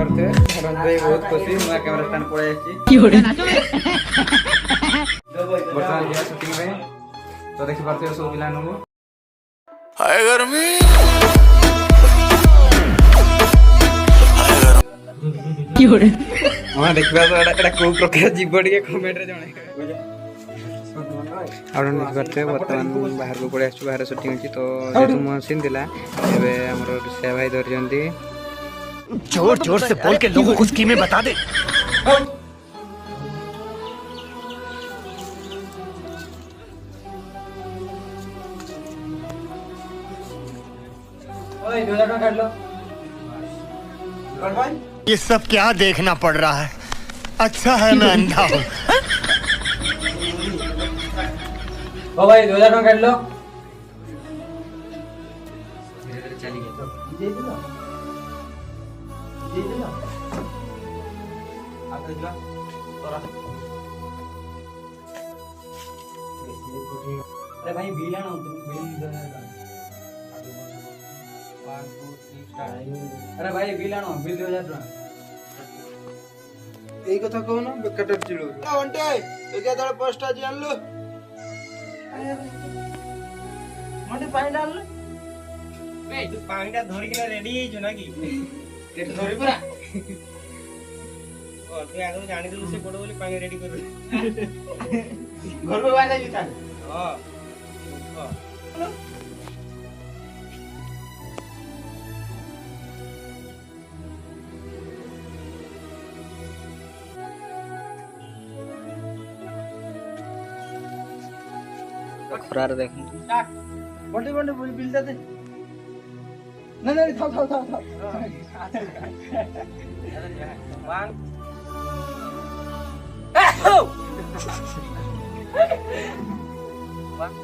पारथे रंज भाई बहुत खुशी मैं कैमरा स्टैंड पड़े आछि की हो रे वर्तमान जे शूटिंग में तो देखि पारथे सब पिला नु हाय गर्मी की हो रे हां देखबा तो एटा को प्रकार जीव टिके कमेंट रे जणे आपण देखि पारथे वर्तमान बाहर को पड़े आछु बाहर शूटिंग अछि तो जेतु म सीन दिला एबे हमर से भाई धर जंती जोर जोर से बोल के लोगों को स्कीमें बता दे। ये सब क्या देखना पड़ रहा है। अच्छा है मैं अंधा हूँ। ओ भाई 2000 टका काट लो अरे भाई बिल आना अरे भाई बिल आना बिल 2000 टका এই কথা কও না বেকারটার ছিল ওন্টে একে ধরে পোস্ট আজি আনলো মনে পানি ডাললো এই তুই পানিটা ধরি কিনা রেডি হইছো নাকি কেটে ধরি পুরা ও তুই আগে জানি দিলু সে বড় বলি পানি রেডি করবে ঘরবে বাইরে যাইতা হ্যাঁ खरार देख बंटी बंटी बिल दे दे नहीं नहीं थाओ थाओ थाओ one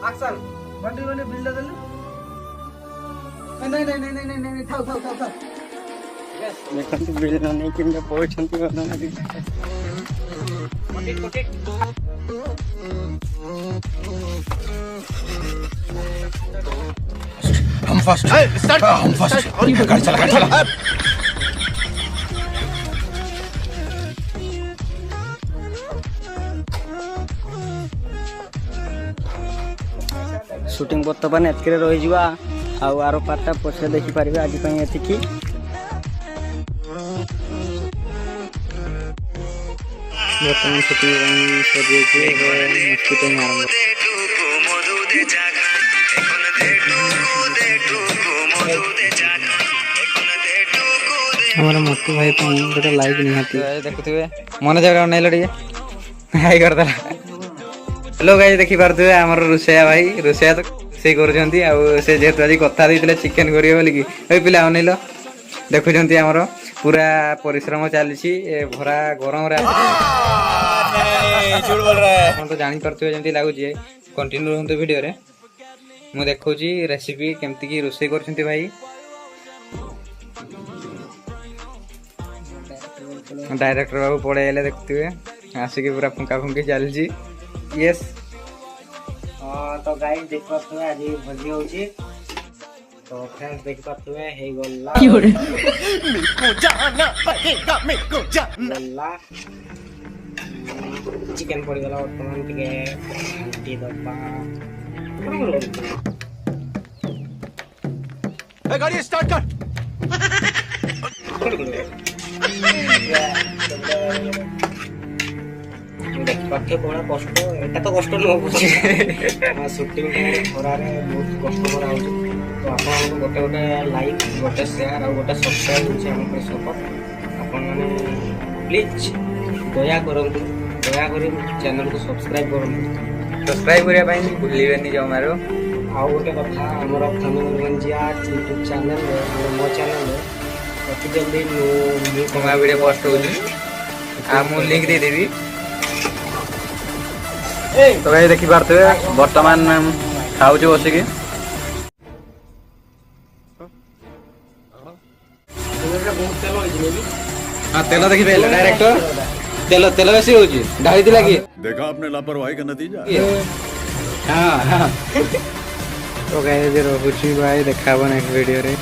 action Bunty Bunty bill दे दे नहीं नहीं नहीं नहीं नहीं थाओ थाओ थाओ थाओ देखन बिल नहीं किन पहुंचंती बना बंटी कोटे हम फर्स्ट स्टार्ट हम फर्स्ट गाड़ी चला शूटिंग बर्तमान एतके रही जा आर पार्टा पछे देखि पारिबे आज पई एतिकी बर्तमान शूटिंग सजे के मस्ती टाइम आरंभ हमारा मोटू भाई गोटे लाइक निहाती देखुवे मन जगह नहीं लड़िए हाई करदा हेलो गाइस देखि पारथुवे हमर रुसिया भाई रुसिया तो से करजंती आ से जेतु आज कथा दैतिले चिकन करियो बोली कि ओइ पिला अनेलो देखुजंती हमर पूरा परिश्रम चलछि भरा गरम रे झूठ बोल रहा है हम तो जानि पारथुवे जंती लागु जे कंटिन्यू रहंतो वीडियो रे मु देखौची रेसिपी केमती की रोसे करछंती भाई डायरेक्टर बाबू पड़े आइले देखुवे आसिके पूरा फुंका फुंकी चलछि यस तो गाइस देख पाथुवे आज भजी होची तो फ्रेंड्स देख पाथुवे हे गोल्ला की हो रे मेरे जाना पड़ेगा मेरे को जाना चिकन पड़ी गला वर्तमान टिके घंटी दबा गाड़ी स्टार्ट कर देख पाथे बड़ा कष्ट एटा तो कष्ट न हो शूटिंग खरा रे बहुत कष्ट करा हो तो आपन गोटे गोटे लाइक गोटे शेयर और गोटे सब्सक्राइब होची हमर सपोर्ट आपन माने प्लीज दया करंतु दया करी चैनल को सब्सक्राइब करंतु सब्सक्राइब करिया पाई भूलिबेनी जो मारो आउ गोटे कथा हमर फैमिली मंजिया यूट्यूब चैनल मो चैनल अति जल्दी न्यू कमा वीडियो पोस्ट होजी आ मु लिंक दे देबी तो भाई देखि पारथुवे वर्तमान खाउछु बसी के हां तेल देखि बेल डायरेक्टर तेल तेल बेसी होजी ढाई दिला की देखा आपने लापरवाही का नतीजा हां हां तो गाइस रहुची भाई देखाबो नेक्स्ट वीडियो रे।